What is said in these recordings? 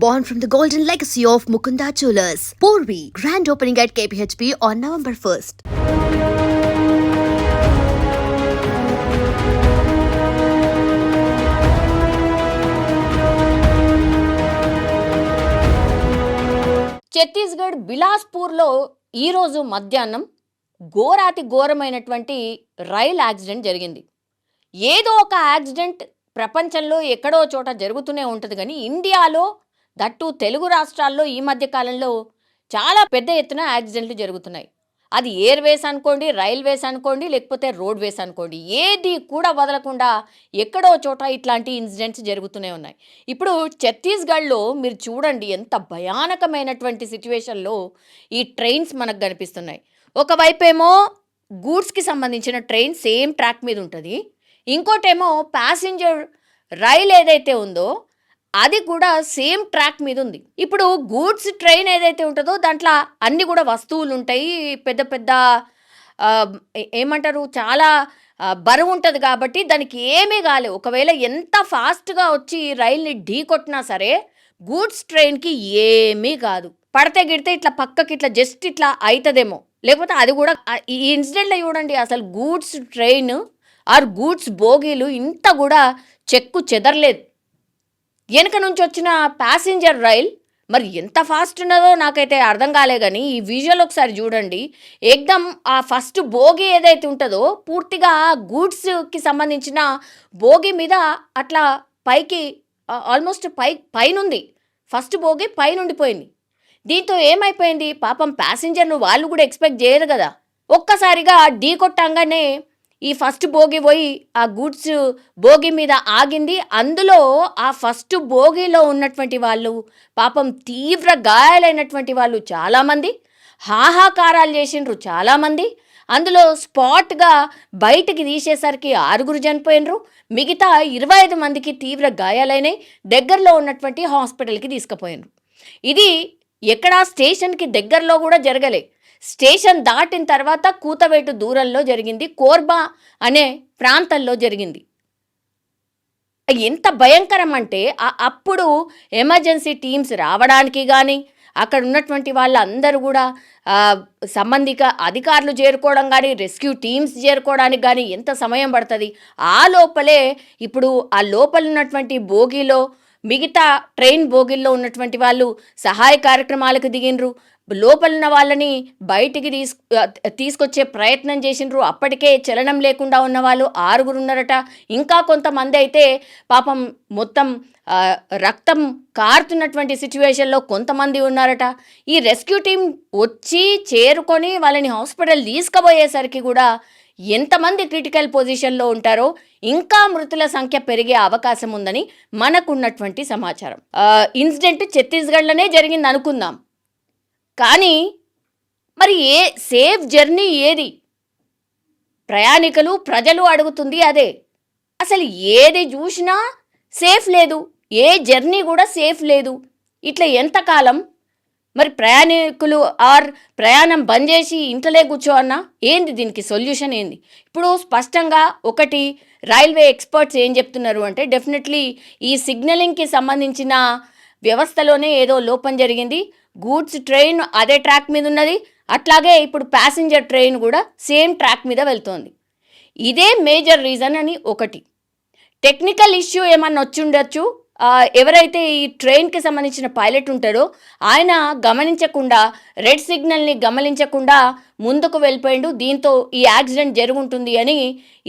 born from the golden legacy of Mukunda Jewelers. Porvi, grand opening at KPHP on November 1st. Chhattisgarh బిలాస్పూర్లో ఈరోజు మధ్యాహ్నం ఘోరాతి ఘోరమైనటువంటి rail accident జరిగింది. ఏదో ఒక యాక్సిడెంట్ ప్రపంచంలో ఎక్కడో చోట జరుగుతూనే ఉంటుంది, కానీ ఇండియాలో దట్టు తెలుగు రాష్ట్రాల్లో ఈ మధ్య కాలంలో చాలా పెద్ద ఎత్తున యాక్సిడెంట్లు జరుగుతున్నాయి. అది ఎయిర్వేస్ అనుకోండి, రైల్వేస్ అనుకోండి, లేకపోతే రోడ్వేస్ అనుకోండి, ఏది కూడా వదలకుండా ఎక్కడో చోట ఇట్లాంటి ఇన్సిడెంట్స్ జరుగుతూనే ఉన్నాయి. ఇప్పుడు ఛత్తీస్గఢ్లో మీరు చూడండి ఎంత భయానకమైనటువంటి సిచ్యువేషన్లో ఈ ట్రైన్స్ మనకు కనిపిస్తున్నాయి. ఒకవైపేమో గూడ్స్కి సంబంధించిన ట్రైన్ సేమ్ ట్రాక్ మీద ఉంటుంది, ఇంకోటేమో ప్యాసింజర్ రైల్ ఏదైతే ఉందో అది కూడా సేమ్ ట్రాక్ మీద ఉంది. ఇప్పుడు గూడ్స్ ట్రైన్ ఏదైతే ఉంటుందో దాంట్లో అన్నీ కూడా వస్తువులు ఉంటాయి, పెద్ద పెద్ద ఏమంటారు చాలా బరువు ఉంటుంది కాబట్టి దానికి ఏమీ కాలేదు. ఒకవేళ ఎంత ఫాస్ట్గా వచ్చి రైల్ని ఢీ కొట్టినా సరే గూడ్స్ ట్రైన్కి ఏమీ కాదు. పడితే గిడితే ఇట్లా పక్కకి ఇట్లా జస్ట్ ఇట్లా అవుతుందేమో, లేకపోతే అది కూడా ఈ ఇన్సిడెంట్లో చూడండి అసలు గూడ్స్ ట్రైన్ ఆర్ గూడ్స్ బోగీలు ఇంత కూడా చెక్కు చెదరలేదు. వెనక నుంచి వచ్చిన ప్యాసింజర్ రైల్ మరి ఎంత ఫాస్ట్ ఉన్నదో నాకైతే అర్థం కాలే, కానీ ఈ విజువల్ ఒకసారి చూడండి. ఏకదం ఆ ఫస్ట్ బోగి ఏదైతే ఉంటుందో పూర్తిగా గూడ్స్కి సంబంధించిన బోగి మీద అట్లా పైకి ఆల్మోస్ట్ పైనుంది, ఫస్ట్ బోగి పైనుండిపోయింది. దీంతో ఏమైపోయింది పాపం ప్యాసింజర్ను వాళ్ళు కూడా ఎక్స్పెక్ట్ చేయరు కదా, ఒక్కసారిగా ఢీ కొట్టంగానే ఈ ఫస్ట్ బోగి పోయి ఆ గూడ్స్ బోగి మీద ఆగింది. అందులో ఆ ఫస్ట్ బోగిలో ఉన్నటువంటి వాళ్ళు పాపం తీవ్ర గాయాలైనటువంటి వాళ్ళు చాలామంది, హాహాకారాలు చేసిండ్రు చాలామంది. అందులో స్పాట్గా బయటికి తీసేసరికి 6 చనిపోయినరు, మిగతా 25 మందికి తీవ్ర గాయాలైనాయి, దగ్గరలో ఉన్నటువంటి హాస్పిటల్కి తీసుకుపోయినరు. ఇది ఎక్కడా స్టేషన్కి దగ్గరలో కూడా జరగలే, స్టేషన్ దాటిన తర్వాత కూతవేటు దూరంలో జరిగింది, కోర్బా అనే ప్రాంతంలో జరిగింది. ఎంత భయంకరం అంటే అప్పుడు ఎమర్జెన్సీ టీమ్స్ రావడానికి కానీ అక్కడ ఉన్నటువంటి వాళ్ళందరూ కూడా సంబంధిత అధికారులు చేరుకోవడం కానీ రెస్క్యూ టీమ్స్ చేరుకోవడానికి కానీ ఎంత సమయం పడుతుంది. ఆ లోపలే ఇప్పుడు ఆ లోపల ఉన్నటువంటి బోగీలో మిగతా ట్రైన్ బోగీల్లో ఉన్నటువంటి వాళ్ళు సహాయ కార్యక్రమాలకు దిగినరు, లోపల ఉన్న వాళ్ళని బయటికి తీసుకొచ్చే ప్రయత్నం చేసిండ్రు. అప్పటికే చలనం లేకుండా ఉన్న వాళ్ళు 6 ఉన్నారట, ఇంకా కొంతమంది అయితే పాపం మొత్తం రక్తం కారుతున్నటువంటి సిచ్యువేషన్లో కొంతమంది ఉన్నారట. ఈ రెస్క్యూ టీం వచ్చి చేరుకొని వాళ్ళని హాస్పిటల్ తీసుకుపోయేసరికి కూడా ఎంతమంది క్రిటికల్ పొజిషన్లో ఉంటారో, ఇంకా మృతుల సంఖ్య పెరిగే అవకాశం ఉందని మనకున్నటువంటి సమాచారం. ఇన్సిడెంట్ ఛత్తీస్గఢ్లోనే జరిగింది అనుకుందాం, కానీ మరి సేఫ్ జర్నీ ఏది? ప్రయాణికులు ప్రజలు అడుగుతుంది అదే. అసలు ఏది చూసినా సేఫ్ లేదు, ఏ జర్నీ కూడా సేఫ్ లేదు. ఇట్లా ఎంతకాలం మరి ప్రయాణికులు ఆర్ ప్రయాణం బంద్ చేసి ఇంట్లోనే కూర్చో అన్నా ఏంది దీనికి సొల్యూషన్ ఏంది? ఇప్పుడు స్పష్టంగా ఒకటి రైల్వే ఎక్స్పర్ట్స్ ఏం చెప్తున్నారు అంటే డెఫినెట్లీ ఈ సిగ్నలింగ్కి సంబంధించిన వ్యవస్థలోనే ఏదో లోపం జరిగింది. గూడ్స్ ట్రైన్ అదే ట్రాక్ మీద ఉన్నది, అట్లాగే ఇప్పుడు ప్యాసింజర్ ట్రైన్ కూడా సేమ్ ట్రాక్ మీద వెళ్తోంది. ఇదే మేజర్ రీజన్ అని ఒకటి. టెక్నికల్ ఇష్యూ ఏమన్నా వచ్చి ఉండొచ్చు. ఎవరైతే ఈ ట్రైన్కి సంబంధించిన పైలట్ ఉంటాడో ఆయన గమనించకుండా, రెడ్ సిగ్నల్ని గమనించకుండా ముందుకు వెళ్ళిపోయిండు, దీంతో ఈ యాక్సిడెంట్ జరుగుంటుంది అని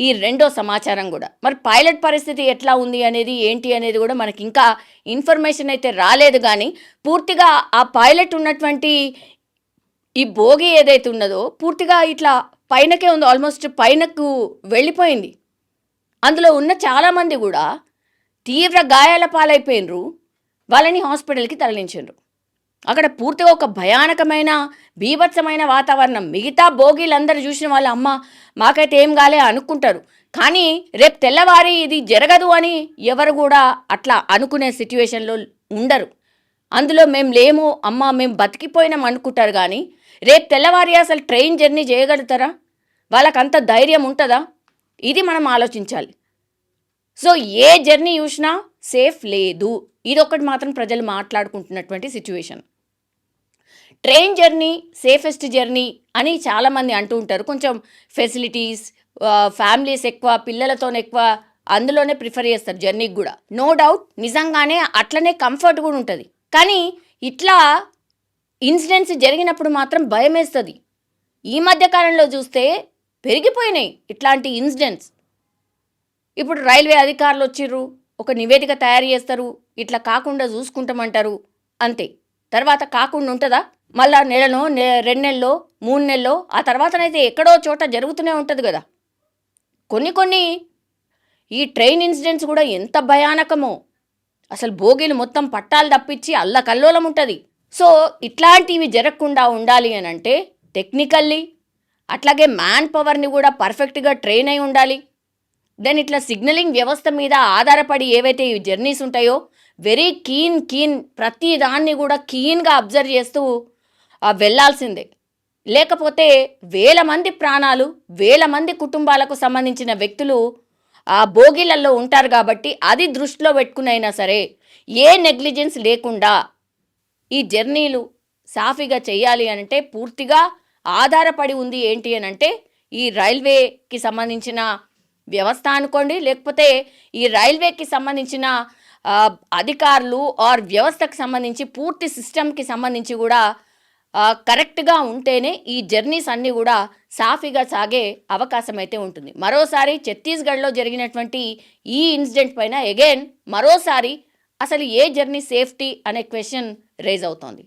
ఈ రెండో సమాచారం కూడా. మరి పైలట్ పరిస్థితి ఎట్లా ఉంది అనేది ఏంటి అనేది కూడా మనకి ఇంకా ఇన్ఫర్మేషన్ అయితే రాలేదు, కానీ పూర్తిగా ఆ పైలట్ ఉన్నటువంటి ఈ బోగి ఏదైతే ఉన్నదో పూర్తిగా ఇట్లా పైనకే ఉంది, ఆల్మోస్ట్ పైనకు వెళ్ళిపోయింది. అందులో ఉన్న చాలామంది కూడా తీవ్ర గాయాల పాలైపోయినరు, వాళ్ళని హాస్పిటల్కి తరలించారు. అక్కడ పూర్తిగా ఒక భయానకమైన బీభత్సమైన వాతావరణం. మిగతా బోగీలందరూ చూసిన వాళ్ళ అమ్మ మాకైతే ఏం కాలే అనుకుంటారు, కానీ రేపు తెల్లవారి ఇది జరగదు అని ఎవరు కూడా అట్లా అనుకునే సిచ్యువేషన్లో ఉండరు. అందులో మేము లేము అమ్మ మేము బతికిపోయినాం అనుకుంటారు, కానీ రేపు తెల్లవారి అసలు ట్రైన్ జర్నీ చేయగలుగుతారా? వాళ్ళకంత ధైర్యం ఉంటుందా? ఇది మనం ఆలోచించాలి. సో ఏ జర్నీ చూసినా సేఫ్ లేదు. ఇదొక్కటి మాత్రం ప్రజలు మాట్లాడుకుంటున్నటువంటి situation. Train journey safest journey అని చాలామంది అంటూ ఉంటారు. కొంచెం ఫెసిలిటీస్, ఫ్యామిలీస్ ఎక్కువ, పిల్లలతోనే ఎక్కువ అందులోనే ప్రిఫర్ చేస్తారు జర్నీకి కూడా. నో డౌట్ నిజంగానే అట్లనే కంఫర్ట్ కూడా ఉంటుంది. కానీ ఇట్లా ఇన్సిడెంట్స్ జరిగినప్పుడు మాత్రం భయం వేస్తుంది. ఈ మధ్య కాలంలో చూస్తే పెరిగిపోయినాయి ఇట్లాంటి ఇన్సిడెంట్స్. ఇప్పుడు రైల్వే అధికారులు వచ్చిర్రు, ఒక నివేదిక తయారు చేస్తారు, ఇట్లా కాకుండా చూసుకుంటామంటారు, అంతే. తర్వాత కాకుండా ఉంటుందా? మళ్ళా నెలనో 2 నెలల్లో 3 నెలల్లో ఆ తర్వాతనైతే ఎక్కడో చోట జరుగుతూనే ఉంటుంది కదా. కొన్ని ఈ ట్రైన్ ఇన్సిడెంట్స్ కూడా ఎంత భయానకమో, అసలు బోగీలు మొత్తం పట్టాలు తప్పించి అల్లకల్లోలం ఉంటుంది. సో ఇట్లాంటివి జరగకుండా ఉండాలి అని అంటే టెక్నికల్లీ అట్లాగే మ్యాన్ పవర్ని కూడా పర్ఫెక్ట్గా ట్రైన్ అయి ఉండాలి. దెన్ ఇట్లా సిగ్నలింగ్ వ్యవస్థ మీద ఆధారపడి ఏవైతే ఈ జర్నీస్ ఉంటాయో వెరీ కీన్ ప్రతి దాన్ని కూడా కీన్గా అబ్జర్వ్ చేస్తూ వెళ్ళాల్సిందే. లేకపోతే వేల మంది ప్రాణాలు, వేల మంది కుటుంబాలకు సంబంధించిన వ్యక్తులు ఆ బోగీలలో ఉంటారు కాబట్టి అది దృష్టిలో పెట్టుకునైనా సరే ఏ నెగ్లిజెన్స్ లేకుండా ఈ జర్నీలు సాఫీగా చేయాలి అంటే పూర్తిగా ఆధారపడి ఉంది ఏంటి అని అంటే ఈ రైల్వేకి సంబంధించిన వ్యవస్థ అనుకోండి, లేకపోతే ఈ రైల్వేకి సంబంధించిన అధికారులు ఆర్ వ్యవస్థకు సంబంధించి పూర్తి సిస్టమ్కి సంబంధించి కూడా కరెక్ట్గా ఉంటేనే ఈ జర్నీస్ అన్నీ కూడా సాఫీగా సాగే అవకాశం అయితే ఉంటుంది. మరోసారి ఛత్తీస్గఢ్లో జరిగినటువంటి ఈ ఇన్సిడెంట్ పైన అగైన్ మరోసారి అసలు ఏ జర్నీ సేఫ్టీ అనే క్వశ్చన్ రేజ్ అవుతోంది.